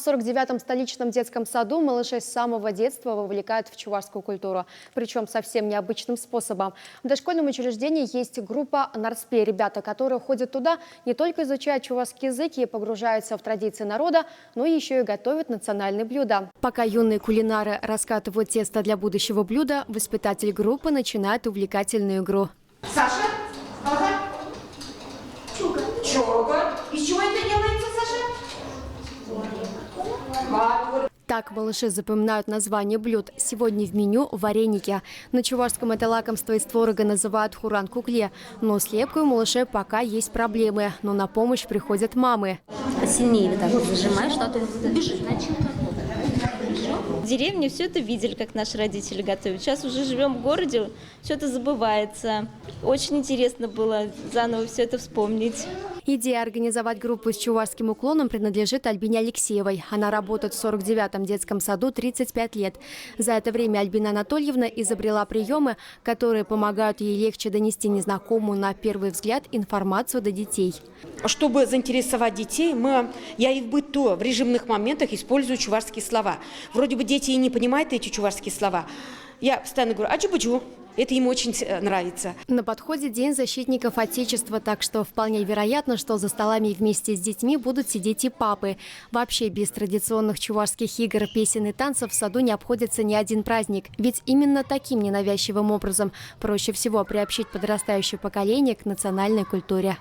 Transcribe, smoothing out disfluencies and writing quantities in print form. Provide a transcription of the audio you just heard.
В 49-м столичном детском саду малышей с самого детства вовлекают в чувашскую культуру. Причем совсем необычным способом. В дошкольном учреждении есть группа «Нарспе». Ребята, которые ходят туда, не только изучают чувашский язык и погружаются в традиции народа, но еще и готовят национальные блюда. Пока юные кулинары раскатывают тесто для будущего блюда, воспитатель группы начинает увлекательную игру. Саша? Ага. Чога. Из чего это делается, Саша? Так малыши запоминают название блюд. Сегодня в меню вареники. На чувашском это лакомство из творога называют хуран-кукле. Но с лепкой у малышей пока есть проблемы. Но на помощь приходят мамы. Посильнее вот так вот зажимаешь, что-то бежит начинка. В деревне все это видели, как наши родители готовят. Сейчас уже живем в городе, все это забывается. Очень интересно было заново все это вспомнить. Идея организовать группу с чувашским уклоном принадлежит Альбине Алексеевой. Она работает в 49-м детском саду 35 лет. За это время Альбина Анатольевна изобрела приемы, которые помогают ей легче донести незнакомую на первый взгляд информацию до детей. Чтобы заинтересовать детей, я и в быту, в режимных моментах использую чувашские слова. Вроде бы дети и не понимают эти чувашские слова. Я постоянно говорю «аджи-буджу». Это им очень нравится. На подходе День защитников Отечества, так что вполне вероятно, что за столами вместе с детьми будут сидеть и папы. Вообще без традиционных чувашских игр, песен и танцев в саду не обходится ни один праздник. Ведь именно таким ненавязчивым образом проще всего приобщить подрастающее поколение к национальной культуре.